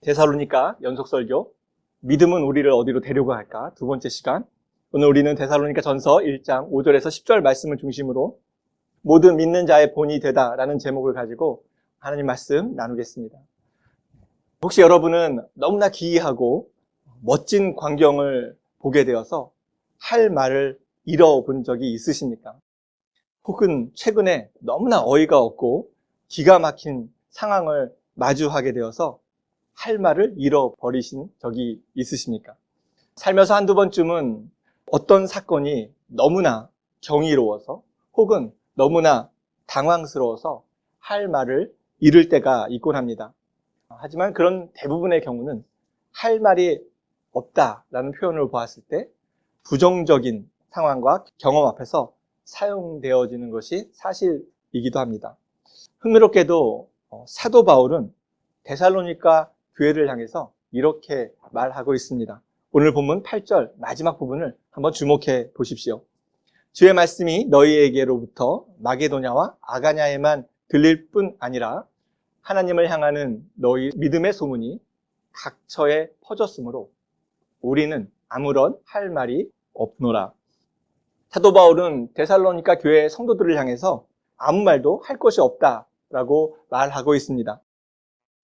데살로니가 연속설교, 믿음은 우리를 어디로 데려가 할까? 두 번째 시간. 오늘 우리는 데살로니가 전서 1장 5절에서 10절 말씀을 중심으로 모든 믿는 자의 본이 되다라는 제목을 가지고 하나님 말씀 나누겠습니다. 혹시 여러분은 너무나 기이하고 멋진 광경을 보게 되어서 할 말을 잃어본 적이 있으십니까? 혹은 최근에 너무나 어이가 없고 기가 막힌 상황을 마주하게 되어서 할 말을 잃어버리신 적이 있으십니까? 살면서 한두 번쯤은 어떤 사건이 너무나 경이로워서 혹은 너무나 당황스러워서 할 말을 잃을 때가 있곤 합니다. 하지만 그런 대부분의 경우는 할 말이 없다라는 표현을 보았을 때 부정적인 상황과 경험 앞에서 사용되어지는 것이 사실이기도 합니다. 흥미롭게도 사도 바울은 데살로니가 교회를 향해서 이렇게 말하고 있습니다. 오늘 본문 8절 마지막 부분을 한번 주목해 보십시오. 주의 말씀이 너희에게로부터 마게도냐와 아가냐에만 들릴 뿐 아니라 하나님을 향하는 너희 믿음의 소문이 각처에 퍼졌으므로 우리는 아무런 할 말이 없노라. 사도 바울은 데살로니가 교회 성도들을 향해서 아무 말도 할 것이 없다라고 말하고 있습니다.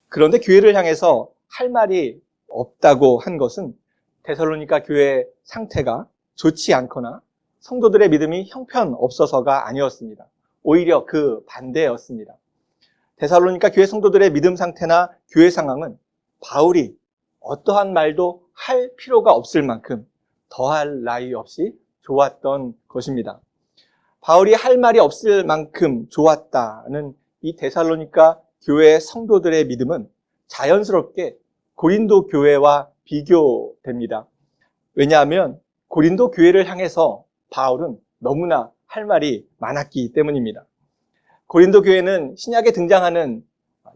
그런데 교회를 향해서 할 말이 없다고 한 것은 데살로니가 교회의 상태가 좋지 않거나 성도들의 믿음이 형편없어서가 아니었습니다. 오히려 그 반대였습니다. 데살로니가 교회 성도들의 믿음 상태나 교회 상황은 바울이 어떠한 말도 할 필요가 없을 만큼 더할 나위 없이 좋았던 것입니다. 바울이 할 말이 없을 만큼 좋았다는 이 데살로니가 교회 성도들의 믿음은 자연스럽게 고린도 교회와 비교됩니다. 왜냐하면 고린도 교회를 향해서 바울은 너무나 할 말이 많았기 때문입니다. 고린도 교회는 신약에 등장하는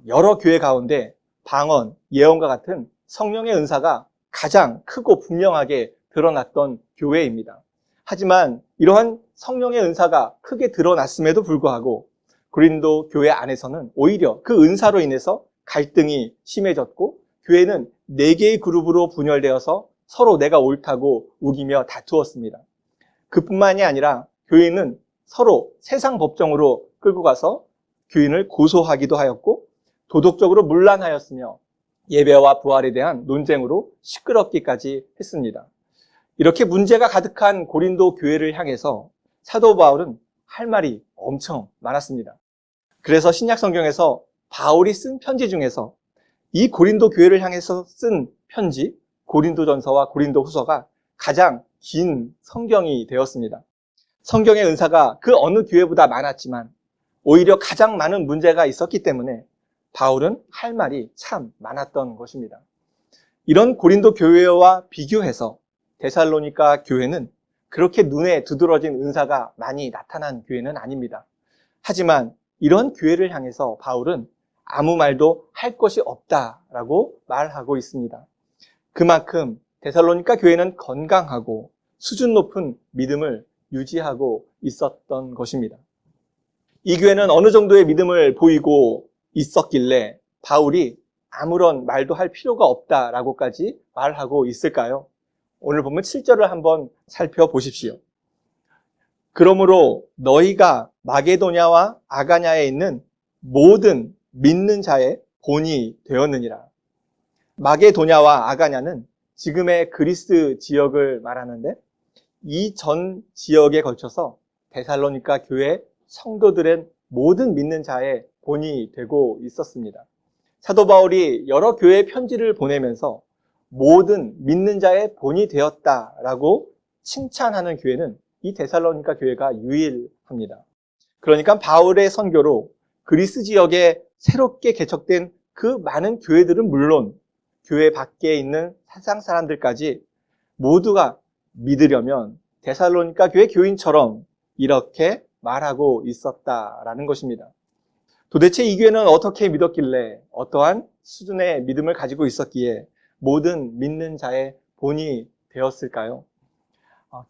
여러 교회 가운데 방언, 예언과 같은 성령의 은사가 가장 크고 분명하게 드러났던 교회입니다. 하지만 이러한 성령의 은사가 크게 드러났음에도 불구하고 고린도 교회 안에서는 오히려 그 은사로 인해서 갈등이 심해졌고 교회는 4개의 그룹으로 분열되어서 서로 내가 옳다고 우기며 다투었습니다. 그뿐만이 아니라 교인은 서로 세상 법정으로 끌고 가서 교인을 고소하기도 하였고 도덕적으로 문란하였으며 예배와 부활에 대한 논쟁으로 시끄럽기까지 했습니다. 이렇게 문제가 가득한 고린도 교회를 향해서 사도 바울은 할 말이 엄청 많았습니다. 그래서 신약 성경에서 바울이 쓴 편지 중에서 이 고린도 교회를 향해서 쓴 편지, 고린도전서와 고린도후서가 가장 긴 성경이 되었습니다. 성경의 은사가 그 어느 교회보다 많았지만 오히려 가장 많은 문제가 있었기 때문에 바울은 할 말이 참 많았던 것입니다. 이런 고린도 교회와 비교해서 데살로니가 교회는 그렇게 눈에 두드러진 은사가 많이 나타난 교회는 아닙니다. 하지만 이런 교회를 향해서 바울은 아무 말도 할 것이 없다라고 말하고 있습니다. 그만큼 데살로니가 교회는 건강하고 수준 높은 믿음을 유지하고 있었던 것입니다. 이 교회는 어느 정도의 믿음을 보이고 있었길래 바울이 아무런 말도 할 필요가 없다라고까지 말하고 있을까요? 오늘 보면 7절을 한번 살펴보십시오. 그러므로 너희가 마게도냐와 아가냐에 있는 모든 믿는 자의 본이 되었느니라. 마게도냐와 아가냐는 지금의 그리스 지역을 말하는데 이 전 지역에 걸쳐서 데살로니가 교회 성도들은 모든 믿는 자의 본이 되고 있었습니다. 사도 바울이 여러 교회 편지를 보내면서 모든 믿는 자의 본이 되었다라고 칭찬하는 교회는 이 데살로니가 교회가 유일합니다. 그러니까 바울의 선교로 그리스 지역에 새롭게 개척된 그 많은 교회들은 물론 교회 밖에 있는 세상 사람들까지 모두가 믿으려면 데살로니가 교회 교인처럼 이렇게 말하고 있었다라는 것입니다. 도대체 이 교회는 어떻게 믿었길래 어떠한 수준의 믿음을 가지고 있었기에 모든 믿는 자의 본이 되었을까요?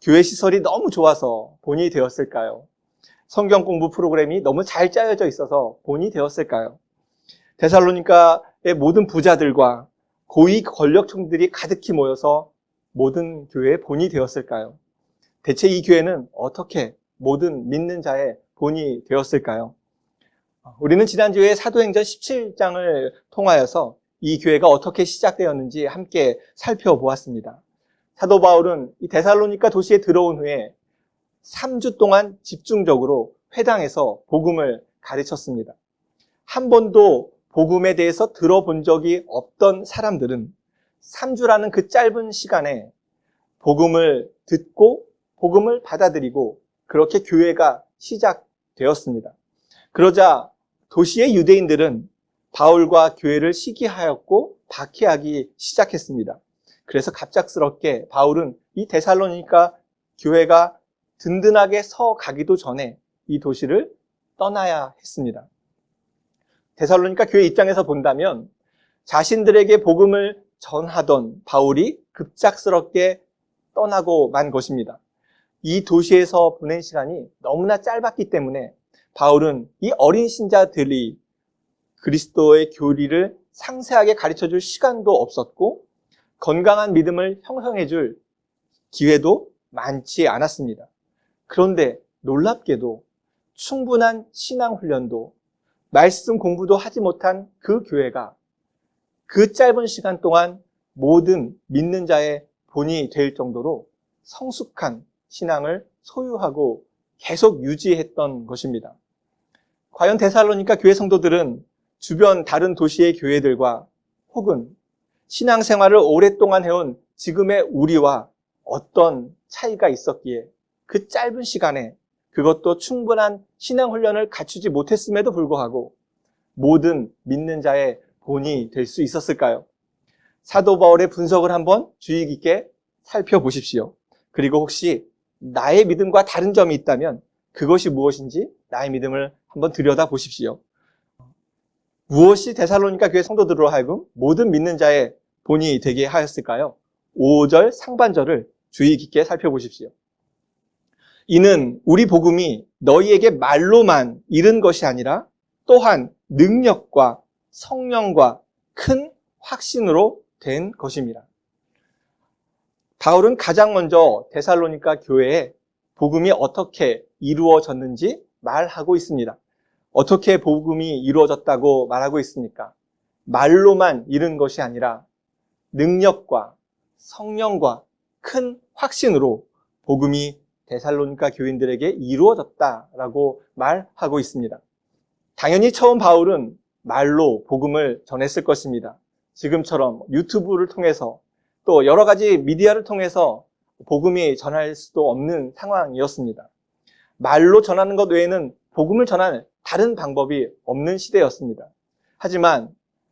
교회 시설이 너무 좋아서 본이 되었을까요? 성경 공부 프로그램이 너무 잘 짜여져 있어서 본이 되었을까요? 데살로니가의 모든 부자들과 고위 권력층들이 가득히 모여서 모든 교회의 본이 되었을까요? 대체 이 교회는 어떻게 모든 믿는 자의 본이 되었을까요? 우리는 지난주에 사도행전 17장을 통하여서 이 교회가 어떻게 시작되었는지 함께 살펴보았습니다. 사도 바울은 이 데살로니가 도시에 들어온 후에 3주 동안 집중적으로 회당에서 복음을 가르쳤습니다. 한 번도 복음에 대해서 들어본 적이 없던 사람들은 3주라는 그 짧은 시간에 복음을 듣고 복음을 받아들이고 그렇게 교회가 시작되었습니다. 그러자 도시의 유대인들은 바울과 교회를 시기하였고 박해하기 시작했습니다. 그래서 갑작스럽게 바울은 이 데살로니가 교회가 든든하게 서 가기도 전에 이 도시를 떠나야 했습니다. 데살로니가 교회 입장에서 본다면 자신들에게 복음을 전하던 바울이 급작스럽게 떠나고 만 것입니다. 이 도시에서 보낸 시간이 너무나 짧았기 때문에 바울은 이 어린 신자들이 그리스도의 교리를 상세하게 가르쳐줄 시간도 없었고 건강한 믿음을 형성해줄 기회도 많지 않았습니다. 그런데 놀랍게도 충분한 신앙 훈련도 말씀 공부도 하지 못한 그 교회가 그 짧은 시간 동안 모든 믿는 자의 본이 될 정도로 성숙한 신앙을 소유하고 계속 유지했던 것입니다. 과연 데살로니가 교회 성도들은 주변 다른 도시의 교회들과 혹은 신앙생활을 오랫동안 해온 지금의 우리와 어떤 차이가 있었기에 그 짧은 시간에 그것도 충분한 신앙훈련을 갖추지 못했음에도 불구하고 모든 믿는 자의 본이 될 수 있었을까요? 사도 바울의 분석을 한번 주의 깊게 살펴보십시오. 그리고 혹시 나의 믿음과 다른 점이 있다면 그것이 무엇인지 나의 믿음을 한번 들여다보십시오. 무엇이 데살로니가 교회 성도들로 하여금 모든 믿는 자의 본이 되게 하였을까요? 5절 상반절을 주의 깊게 살펴보십시오. 이는 우리 복음이 너희에게 말로만 이른 것이 아니라 또한 능력과 성령과 큰 확신으로 된 것입니다. 바울은 가장 먼저 데살로니가 교회에 복음이 어떻게 이루어졌는지 말하고 있습니다. 어떻게 복음이 이루어졌다고 말하고 있습니까? 말로만 이른 것이 아니라 능력과 성령과 큰 확신으로 복음이 데살로니가 교인들에게 이루어졌다라고 말하고 있습니다. 당연히 처음 바울은 말로 복음을 전했을 것입니다. 지금처럼 유튜브를 통해서 또 여러 가지 미디어를 통해서 복음이 전할 수도 없는 상황이었습니다. 말로 전하는 것 외에는 복음을 전할 다른 방법이 없는 시대였습니다. 하지만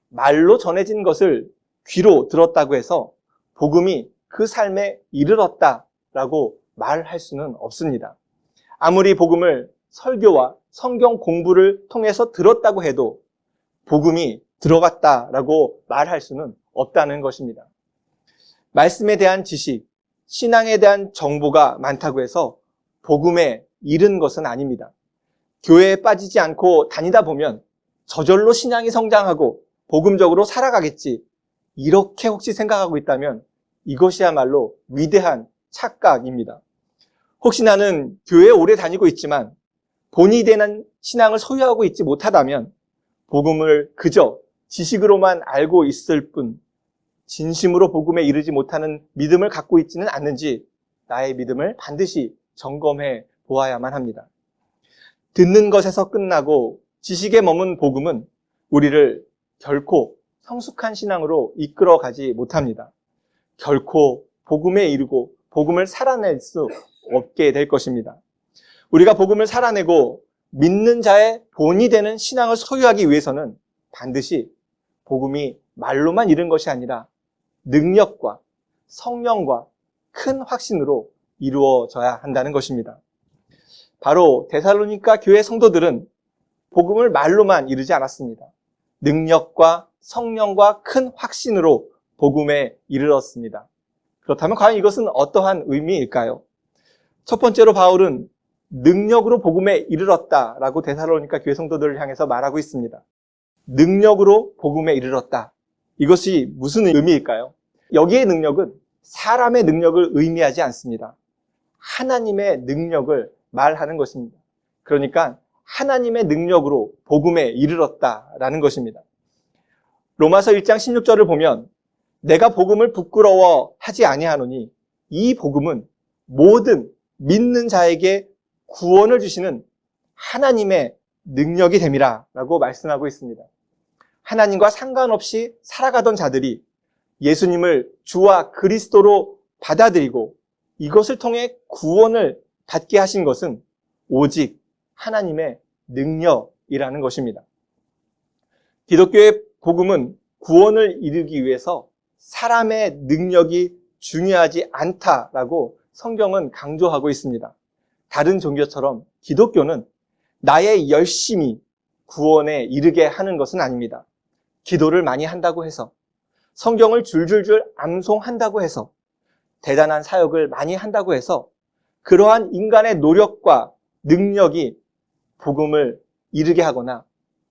말로 전해진 것을 귀로 들었다고 해서 복음이 그 삶에 이르렀다라고 말할 수는 없습니다. 아무리 복음을 설교와 성경 공부를 통해서 들었다고 해도 복음이 들어갔다라고 말할 수는 없다는 것입니다. 말씀에 대한 지식, 신앙에 대한 정보가 많다고 해서 복음에 이른 것은 아닙니다. 교회에 빠지지 않고 다니다 보면 저절로 신앙이 성장하고 복음적으로 살아가겠지. 이렇게 혹시 생각하고 있다면 이것이야말로 위대한 착각입니다. 혹시 나는 교회에 오래 다니고 있지만 본이 되는 신앙을 소유하고 있지 못하다면 복음을 그저 지식으로만 알고 있을 뿐 진심으로 복음에 이르지 못하는 믿음을 갖고 있지는 않는지 나의 믿음을 반드시 점검해 보아야만 합니다. 듣는 것에서 끝나고 지식에 머문 복음은 우리를 결코 성숙한 신앙으로 이끌어가지 못합니다. 결코 복음에 이르고 복음을 살아낼 수 없게 될 것입니다. 우리가 복음을 살아내고 믿는 자의 본이 되는 신앙을 소유하기 위해서는 반드시 복음이 말로만 이른 것이 아니라 능력과 성령과 큰 확신으로 이루어져야 한다는 것입니다. 바로 데살로니가 교회 성도들은 복음을 말로만 이르지 않았습니다. 능력과 성령과 큰 확신으로 복음에 이르렀습니다. 그렇다면 과연 이것은 어떠한 의미일까요? 첫 번째로 바울은 능력으로 복음에 이르렀다라고 데살로니가 교회 성도들을 향해서 말하고 있습니다. 능력으로 복음에 이르렀다. 이것이 무슨 의미일까요? 여기의 능력은 사람의 능력을 의미하지 않습니다. 하나님의 능력을 말하는 것입니다. 그러니까 하나님의 능력으로 복음에 이르렀다라는 것입니다. 로마서 1장 16절을 보면 내가 복음을 부끄러워하지 아니하노니 이 복음은 모든 믿는 자에게 구원을 주시는 하나님의 능력이 됨이라 라고 말씀하고 있습니다. 하나님과 상관없이 살아가던 자들이 예수님을 주와 그리스도로 받아들이고 이것을 통해 구원을 받게 하신 것은 오직 하나님의 능력이라는 것입니다. 기독교의 복음은 구원을 이루기 위해서 사람의 능력이 중요하지 않다라고 성경은 강조하고 있습니다. 다른 종교처럼 기독교는 나의 열심이 구원에 이르게 하는 것은 아닙니다. 기도를 많이 한다고 해서, 성경을 줄줄줄 암송한다고 해서, 대단한 사역을 많이 한다고 해서 그러한 인간의 노력과 능력이 복음을 이르게 하거나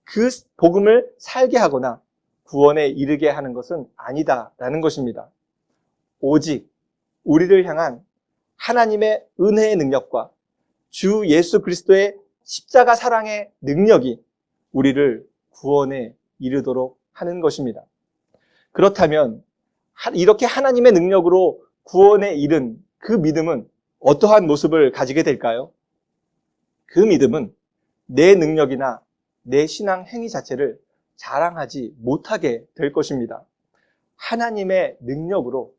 그 복음을 살게 하거나 구원에 이르게 하는 것은 아니다라는 것입니다. 오직 우리를 향한 하나님의 은혜의 능력과 주 예수 그리스도의 십자가 사랑의 능력이 우리를 구원에 이르도록 하는 것입니다. 그렇다면 이렇게 하나님의 능력으로 구원에 이른 그 믿음은 어떠한 모습을 가지게 될까요? 그 믿음은 내 능력이나 내 신앙 행위 자체를 자랑하지 못하게 될 것입니다. 하나님의 능력으로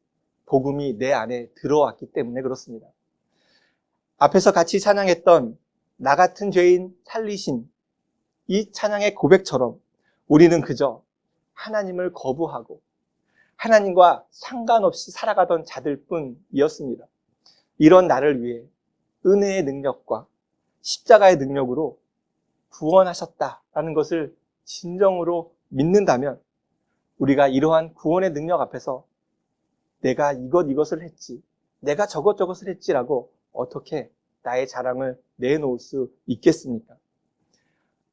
복음이 내 안에 들어왔기 때문에 그렇습니다. 앞에서 같이 찬양했던 나 같은 죄인 살리신 이 찬양의 고백처럼 우리는 그저 하나님을 거부하고 하나님과 상관없이 살아가던 자들 뿐이었습니다. 이런 나를 위해 은혜의 능력과 십자가의 능력으로 구원하셨다라는 것을 진정으로 믿는다면 우리가 이러한 구원의 능력 앞에서 내가 이것을 했지, 내가 저것을 했지라고 어떻게 나의 자랑을 내놓을 수 있겠습니까?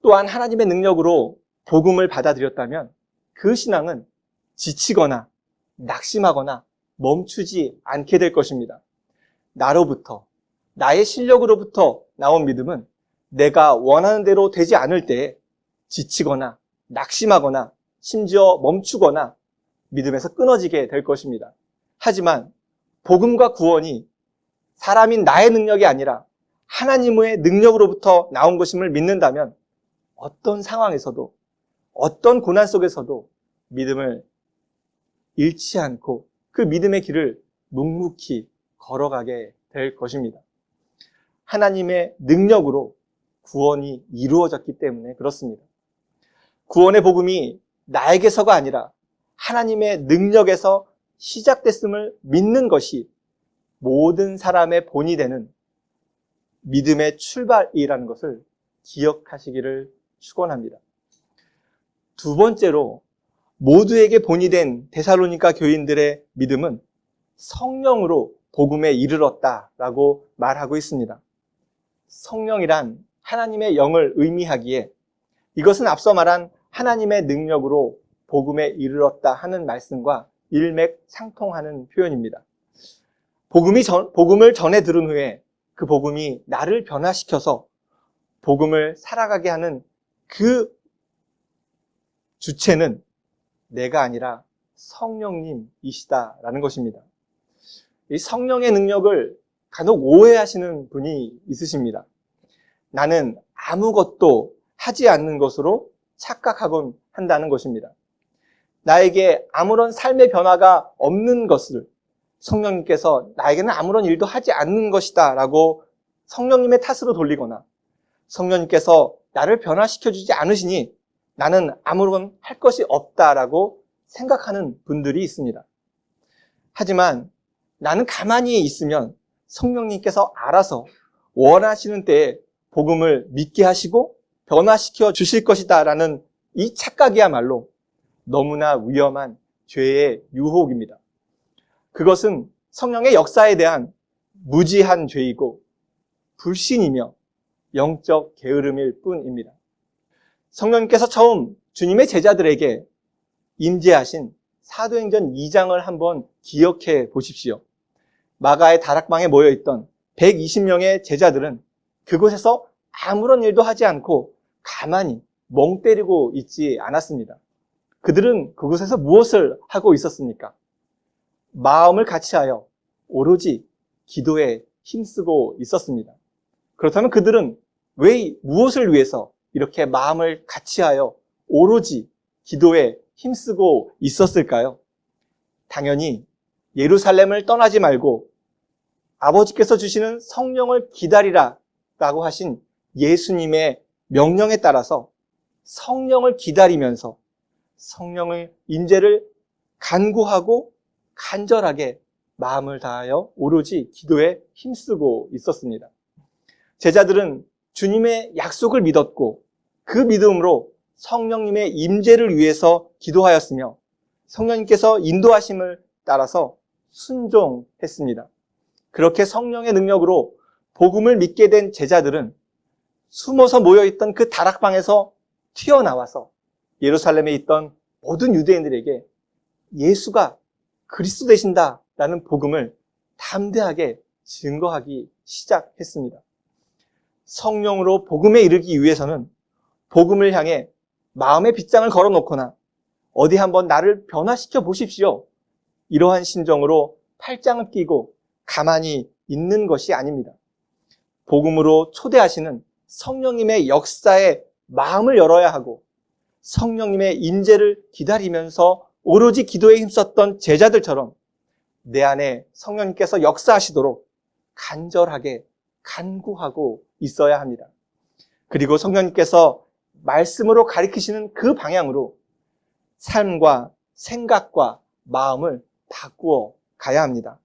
또한 하나님의 능력으로 복음을 받아들였다면 그 신앙은 지치거나 낙심하거나 멈추지 않게 될 것입니다. 나로부터, 나의 실력으로부터 나온 믿음은 내가 원하는 대로 되지 않을 때에 지치거나 낙심하거나 심지어 멈추거나 믿음에서 끊어지게 될 것입니다. 하지만 복음과 구원이 사람인 나의 능력이 아니라 하나님의 능력으로부터 나온 것임을 믿는다면 어떤 상황에서도 어떤 고난 속에서도 믿음을 잃지 않고 그 믿음의 길을 묵묵히 걸어가게 될 것입니다. 하나님의 능력으로 구원이 이루어졌기 때문에 그렇습니다. 구원의 복음이 나에게서가 아니라 하나님의 능력에서 시작됐음을 믿는 것이 모든 사람의 본이 되는 믿음의 출발이라는 것을 기억하시기를 축원합니다. 두 번째로 모두에게 본이 된 데살로니가 교인들의 믿음은 성령으로 복음에 이르렀다라고 말하고 있습니다. 성령이란 하나님의 영을 의미하기에 이것은 앞서 말한 하나님의 능력으로 복음에 이르렀다 하는 말씀과 일맥상통하는 표현입니다. 복음을 전해 들은 후에 그 복음이 나를 변화시켜서 복음을 살아가게 하는 그 주체는 내가 아니라 성령님이시다라는 것입니다. 이 성령의 능력을 간혹 오해하시는 분이 있으십니다. 나는 아무것도 하지 않는 것으로 착각하곤 한다는 것입니다. 나에게 아무런 삶의 변화가 없는 것을 성령님께서 나에게는 아무런 일도 하지 않는 것이다 라고 성령님의 탓으로 돌리거나 성령님께서 나를 변화시켜주지 않으시니 나는 아무런 할 것이 없다라고 생각하는 분들이 있습니다. 하지만 나는 가만히 있으면 성령님께서 알아서 원하시는 때에 복음을 믿게 하시고 변화시켜 주실 것이다 라는 이 착각이야말로 너무나 위험한 죄의 유혹입니다. 그것은 성령의 역사에 대한 무지한 죄이고 불신이며 영적 게으름일 뿐입니다. 성령님께서 처음 주님의 제자들에게 임재하신 사도행전 2장을 한번 기억해 보십시오. 마가의 다락방에 모여있던 120명의 제자들은 그곳에서 아무런 일도 하지 않고 가만히 멍 때리고 있지 않았습니다. 그들은 그곳에서 무엇을 하고 있었습니까? 마음을 같이하여 오로지 기도에 힘쓰고 있었습니다. 그렇다면 그들은 무엇을 위해서 이렇게 마음을 같이하여 오로지 기도에 힘쓰고 있었을까요? 당연히 예루살렘을 떠나지 말고 아버지께서 주시는 성령을 기다리라 라고 하신 예수님의 명령에 따라서 성령을 기다리면서 성령의 임재를 간구하고 간절하게 마음을 다하여 오로지 기도에 힘쓰고 있었습니다. 제자들은 주님의 약속을 믿었고 그 믿음으로 성령님의 임재를 위해서 기도하였으며 성령님께서 인도하심을 따라서 순종했습니다. 그렇게 성령의 능력으로 복음을 믿게 된 제자들은 숨어서 모여있던 그 다락방에서 튀어나와서 예루살렘에 있던 모든 유대인들에게 예수가 그리스도 되신다라는 복음을 담대하게 증거하기 시작했습니다. 성령으로 복음에 이르기 위해서는 복음을 향해 마음의 빗장을 걸어놓거나 어디 한번 나를 변화시켜 보십시오. 이러한 심정으로 팔짱을 끼고 가만히 있는 것이 아닙니다. 복음으로 초대하시는 성령님의 역사에 마음을 열어야 하고 성령님의 임재를 기다리면서 오로지 기도에 힘썼던 제자들처럼 내 안에 성령님께서 역사하시도록 간절하게 간구하고 있어야 합니다. 그리고 성령님께서 말씀으로 가리키시는 그 방향으로 삶과 생각과 마음을 바꾸어 가야 합니다.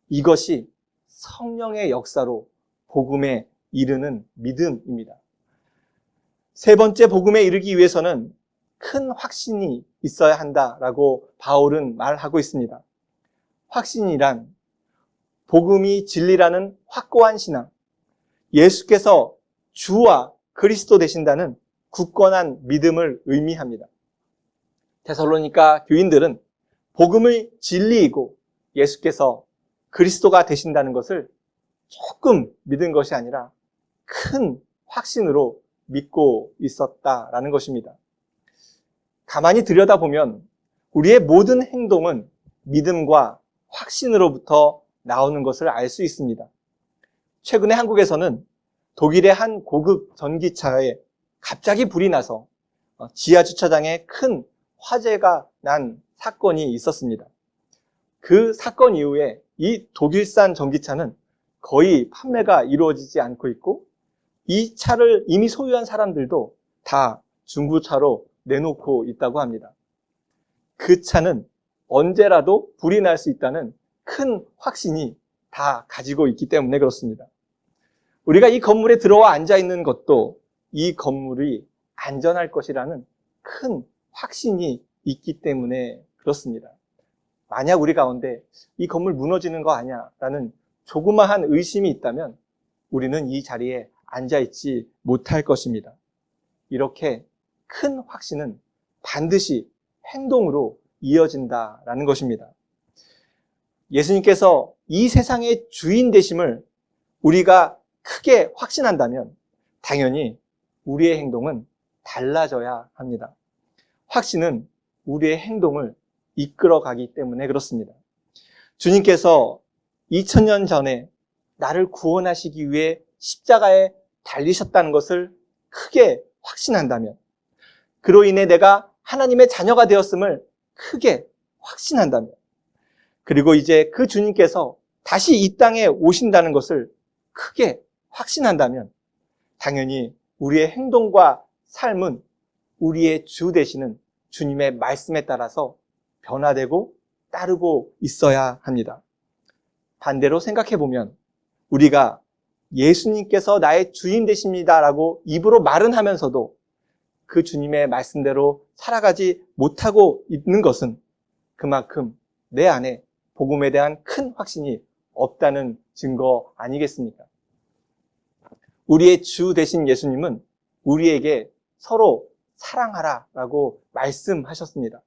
이것이 성령의 역사로 복음에 이르는 믿음입니다. 세 번째, 복음에 이르기 위해서는 큰 확신이 있어야 한다라고 바울은 말하고 있습니다. 확신이란 복음이 진리라는 확고한 신앙, 예수께서 주와 그리스도 되신다는 굳건한 믿음을 의미합니다. 데살로니가 교인들은 복음의 진리이고 예수께서 그리스도가 되신다는 것을 조금 믿은 것이 아니라 큰 확신으로 믿고 있었다라는 것입니다. 가만히 들여다보면 우리의 모든 행동은 믿음과 확신으로부터 나오는 것을 알 수 있습니다. 최근에 한국에서는 독일의 한 고급 전기차에 갑자기 불이 나서 지하 주차장에 큰 화재가 난 사건이 있었습니다. 그 사건 이후에 이 독일산 전기차는 거의 판매가 이루어지지 않고 있고 이 차를 이미 소유한 사람들도 다 중고차로 내놓고 있다고 합니다. 그 차는 언제라도 불이 날 수 있다는 큰 확신이 다 가지고 있기 때문에 그렇습니다. 우리가 이 건물에 들어와 앉아 있는 것도 이 건물이 안전할 것이라는 큰 확신이 있기 때문에 그렇습니다. 만약 우리 가운데 이 건물 무너지는 거 아니야 라는 조그마한 의심이 있다면 우리는 이 자리에 앉아있지 못할 것입니다. 이렇게 큰 확신은 반드시 행동으로 이어진다라는 것입니다. 예수님께서 이 세상의 주인 되심을 우리가 크게 확신한다면 당연히 우리의 행동은 달라져야 합니다. 확신은 우리의 행동을 이끌어가기 때문에 그렇습니다. 주님께서 2000년 전에 나를 구원하시기 위해 십자가에 달리셨다는 것을 크게 확신한다면, 그로 인해 내가 하나님의 자녀가 되었음을 크게 확신한다면, 그리고 이제 그 주님께서 다시 이 땅에 오신다는 것을 크게 확신한다면 당연히 우리의 행동과 삶은 우리의 주 되시는 주님의 말씀에 따라서 변화되고 따르고 있어야 합니다. 반대로 생각해보면 우리가 예수님께서 나의 주인 되십니다라고 입으로 말은 하면서도 그 주님의 말씀대로 살아가지 못하고 있는 것은 그만큼 내 안에 복음에 대한 큰 확신이 없다는 증거 아니겠습니까? 우리의 주 되신 예수님은 우리에게 서로 사랑하라라고 말씀하셨습니다.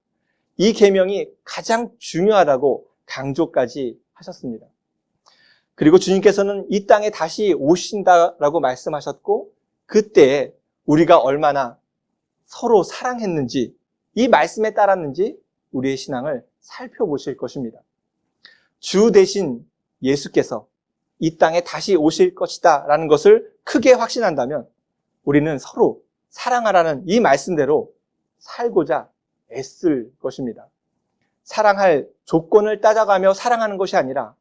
이 계명이 가장 중요하다고 강조까지 하셨습니다. 그리고 주님께서는 이 땅에 다시 오신다라고 말씀하셨고, 그때 우리가 얼마나 서로 사랑했는지, 이 말씀에 따랐는지 우리의 신앙을 살펴보실 것입니다. 주 대신 예수께서 이 땅에 다시 오실 것이다 라는 것을 크게 확신한다면 우리는 서로 사랑하라는 이 말씀대로 살고자 애쓸 것입니다. 사랑할 조건을 따져가며 사랑하는 것이 아니라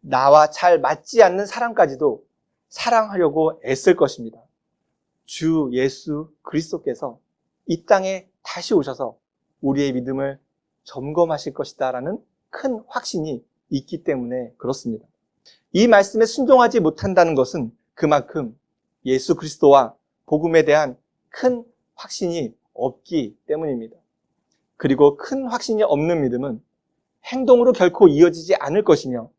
나와 잘 맞지 않는 사람까지도 사랑하려고 애쓸 것입니다. 주 예수 그리스도께서 이 땅에 다시 오셔서 우리의 믿음을 점검하실 것이다 라는 큰 확신이 있기 때문에 그렇습니다. 이 말씀에 순종하지 못한다는 것은 그만큼 예수 그리스도와 복음에 대한 큰 확신이 없기 때문입니다. 그리고 큰 확신이 없는 믿음은 행동으로 결코 이어지지 않을 것이며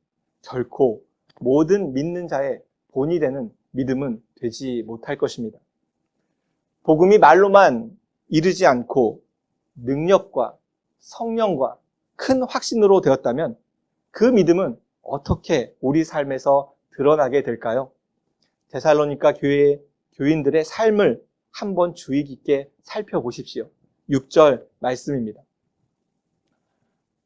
결코 모든 믿는 자의 본이 되는 믿음은 되지 못할 것입니다. 복음이 말로만 이르지 않고 능력과 성령과 큰 확신으로 되었다면 그 믿음은 어떻게 우리 삶에서 드러나게 될까요? 데살로니가 교회의 교인들의 삶을 한번 주의 깊게 살펴보십시오. 6절 말씀입니다.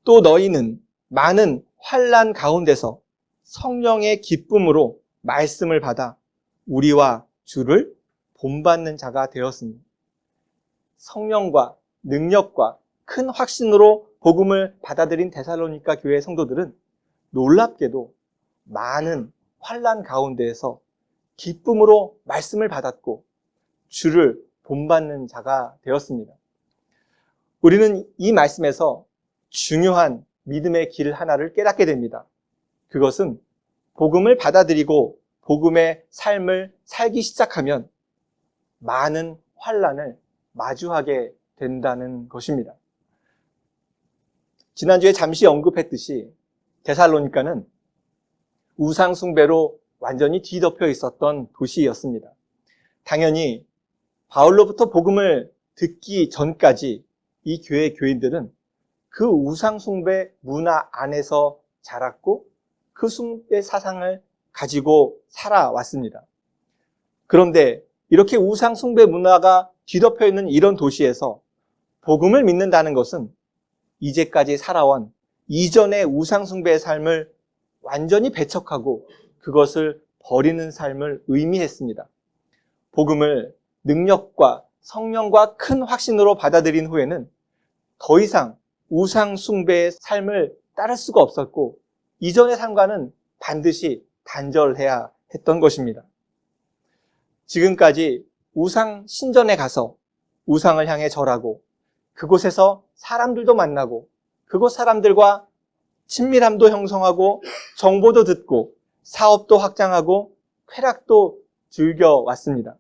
또 너희는 많은 환난 가운데서 성령의 기쁨으로 말씀을 받아 우리와 주를 본받는 자가 되었습니다. 성령과 능력과 큰 확신으로 복음을 받아들인 데살로니가 교회 성도들은 놀랍게도 많은 환난 가운데에서 기쁨으로 말씀을 받았고 주를 본받는 자가 되었습니다. 우리는 이 말씀에서 중요한 믿음의 길 하나를 깨닫게 됩니다. 그것은 복음을 받아들이고 복음의 삶을 살기 시작하면 많은 환난을 마주하게 된다는 것입니다. 지난주에 잠시 언급했듯이 데살로니가는 우상 숭배로 완전히 뒤덮여 있었던 도시였습니다. 당연히 바울로부터 복음을 듣기 전까지 이 교회 교인들은 그 우상 숭배 문화 안에서 자랐고 그 숭배 사상을 가지고 살아왔습니다. 그런데 이렇게 우상 숭배 문화가 뒤덮여 있는 이런 도시에서 복음을 믿는다는 것은 이제까지 살아온 이전의 우상 숭배의 삶을 완전히 배척하고 그것을 버리는 삶을 의미했습니다. 복음을 능력과 성령과 큰 확신으로 받아들인 후에는 더 이상 우상 숭배의 삶을 따를 수가 없었고 이전의 삶과는 반드시 단절해야 했던 것입니다. 지금까지 우상 신전에 가서 우상을 향해 절하고 그곳에서 사람들도 만나고 그곳 사람들과 친밀함도 형성하고 정보도 듣고 사업도 확장하고 쾌락도 즐겨왔습니다.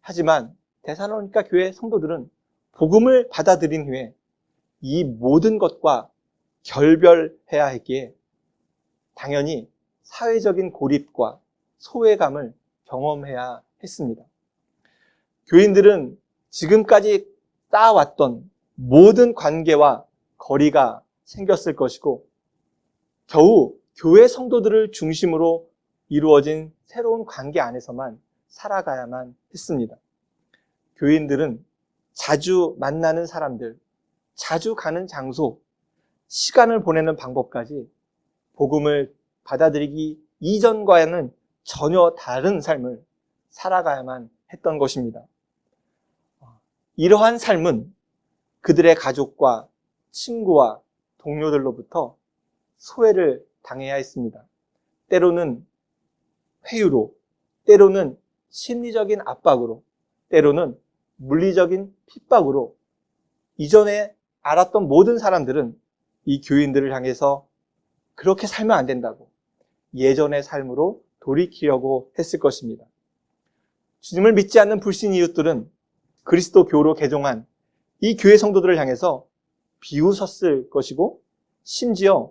하지만 데살로니가 교회 성도들은 복음을 받아들인 후에 이 모든 것과 결별해야 했기에 당연히 사회적인 고립과 소외감을 경험해야 했습니다. 교인들은 지금까지 쌓아왔던 모든 관계와 거리가 생겼을 것이고 겨우 교회 성도들을 중심으로 이루어진 새로운 관계 안에서만 살아가야만 했습니다. 교인들은 자주 만나는 사람들, 자주 가는 장소, 시간을 보내는 방법까지 복음을 받아들이기 이전과는 전혀 다른 삶을 살아가야만 했던 것입니다. 이러한 삶은 그들의 가족과 친구와 동료들로부터 소외를 당해야 했습니다. 때로는 회유로, 때로는 심리적인 압박으로, 때로는 물리적인 핍박으로 이전에 알았던 모든 사람들은 이 교인들을 향해서 그렇게 살면 안 된다고 예전의 삶으로 돌이키려고 했을 것입니다. 주님을 믿지 않는 불신 이웃들은 그리스도교로 개종한 이 교회 성도들을 향해서 비웃었을 것이고 심지어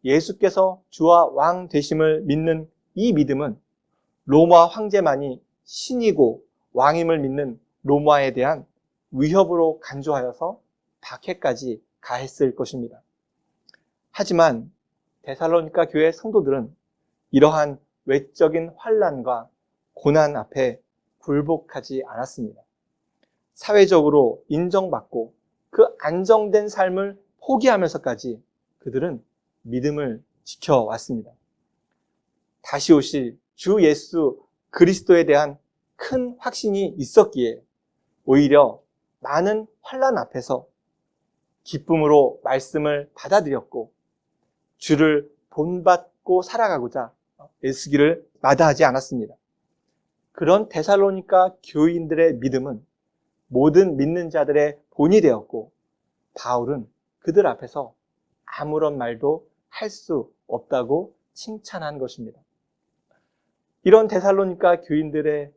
예수께서 주와 왕 되심을 믿는 이 믿음은 로마 황제만이 신이고 왕임을 믿는 로마에 대한 위협으로 간주하여서 박해까지 가했을 것입니다. 하지만 데살로니가 교회 성도들은 이러한 외적인 환난과 고난 앞에 굴복하지 않았습니다. 사회적으로 인정받고 그 안정된 삶을 포기하면서까지 그들은 믿음을 지켜왔습니다. 다시 오실 주 예수 그리스도에 대한 큰 확신이 있었기에 오히려 많은 환난 앞에서 기쁨으로 말씀을 받아들였고 주를 본받고 살아가고자 애쓰기를 마다하지 않았습니다. 그런 데살로니가 교인들의 믿음은 모든 믿는 자들의 본이 되었고 바울은 그들 앞에서 아무런 말도 할 수 없다고 칭찬한 것입니다. 이런 데살로니가 교인들의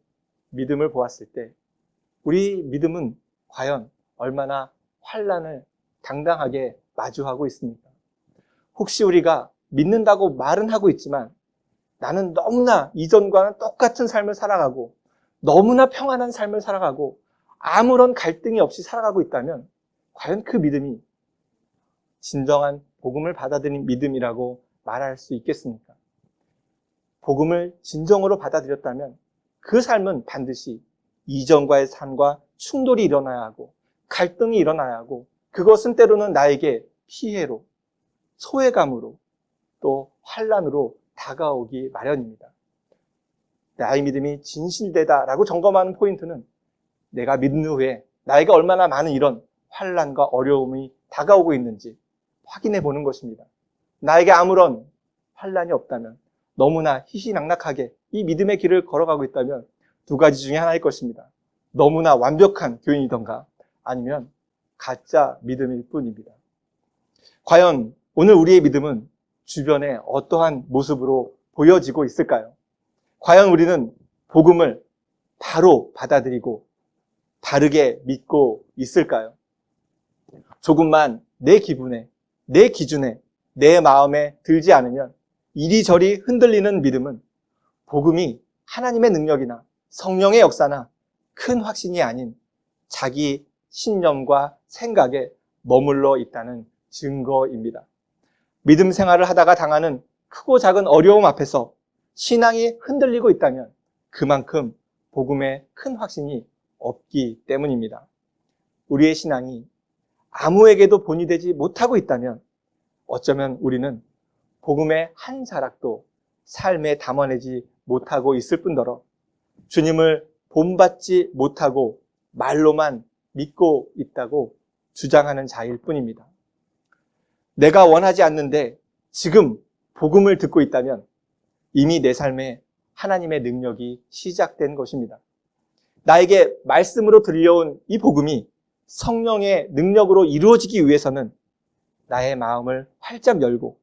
믿음을 보았을 때 우리 믿음은 과연 얼마나 환난을 당당하게 마주하고 있습니까? 혹시 우리가 믿는다고 말은 하고 있지만 나는 너무나 이전과는 똑같은 삶을 살아가고 너무나 평안한 삶을 살아가고 아무런 갈등이 없이 살아가고 있다면 과연 그 믿음이 진정한 복음을 받아들인 믿음이라고 말할 수 있겠습니까? 복음을 진정으로 받아들였다면 그 삶은 반드시 이전과의 삶과 충돌이 일어나야 하고 갈등이 일어나야 하고 그것은 때로는 나에게 피해로, 소외감으로 또 환난으로 다가오기 마련입니다. 나의 믿음이 진실되다라고 점검하는 포인트는 내가 믿는 후에 나에게 얼마나 많은 이런 환난과 어려움이 다가오고 있는지 확인해 보는 것입니다. 나에게 아무런 환난이 없다면 너무나 희희낙낙하게 이 믿음의 길을 걸어가고 있다면 두 가지 중에 하나일 것입니다. 너무나 완벽한 교인이던가 아니면 가짜 믿음일 뿐입니다. 과연 오늘 우리의 믿음은 주변에 어떠한 모습으로 보여지고 있을까요? 과연 우리는 복음을 바로 받아들이고 바르게 믿고 있을까요? 조금만 내 기분에, 내 기준에, 내 마음에 들지 않으면 이리저리 흔들리는 믿음은 복음이 하나님의 능력이나 성령의 역사나 큰 확신이 아닌 자기 신념과 생각에 머물러 있다는 증거입니다. 믿음 생활을 하다가 당하는 크고 작은 어려움 앞에서 신앙이 흔들리고 있다면 그만큼 복음에 큰 확신이 없기 때문입니다. 우리의 신앙이 아무에게도 본이 되지 못하고 있다면 어쩌면 우리는 복음의 한 자락도 삶에 담아내지 못하고 있을 뿐더러 주님을 본받지 못하고 말로만 믿고 있다고 주장하는 자일 뿐입니다. 내가 원하지 않는데 지금 복음을 듣고 있다면 이미 내 삶에 하나님의 능력이 시작된 것입니다. 나에게 말씀으로 들려온 이 복음이 성령의 능력으로 이루어지기 위해서는 나의 마음을 활짝 열고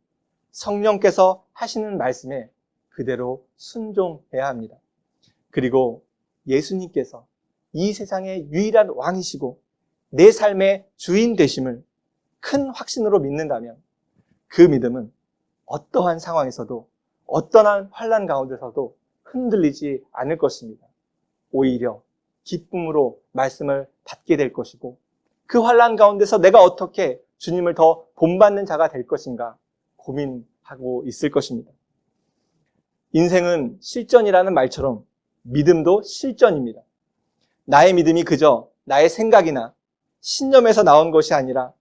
성령께서 하시는 말씀에 그대로 순종해야 합니다. 그리고 예수님께서 이 세상의 유일한 왕이시고 내 삶의 주인 되심을 큰 확신으로 믿는다면 그 믿음은 어떠한 상황에서도 어떠한 환난 가운데서도 흔들리지 않을 것입니다. 오히려 기쁨으로 말씀을 받게 될 것이고 그 환난 가운데서 내가 어떻게 주님을 더 본받는 자가 될 것인가 고민하고 있을 것입니다. 인생은 실전이라는 말처럼 믿음도 실전입니다. 나의 믿음이 그저 나의 생각이나 신념에서 나온 것이 아니라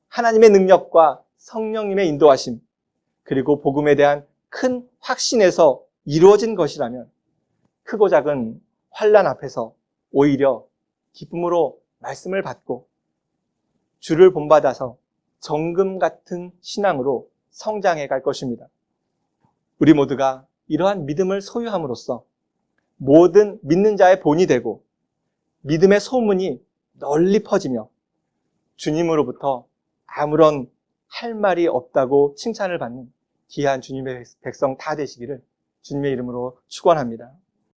하나님의 능력과 성령님의 인도하심 그리고 복음에 대한 큰 확신에서 이루어진 것이라면 크고 작은 환난 앞에서 오히려 기쁨으로 말씀을 받고 주를 본받아서 정금 같은 신앙으로 성장해 갈 것입니다. 우리 모두가 이러한 믿음을 소유함으로써 모든 믿는 자의 본이 되고 믿음의 소문이 널리 퍼지며 주님으로부터 아무런 할 말이 없다고 칭찬을 받는 귀한 주님의 백성 다 되시기를 주님의 이름으로 축원합니다.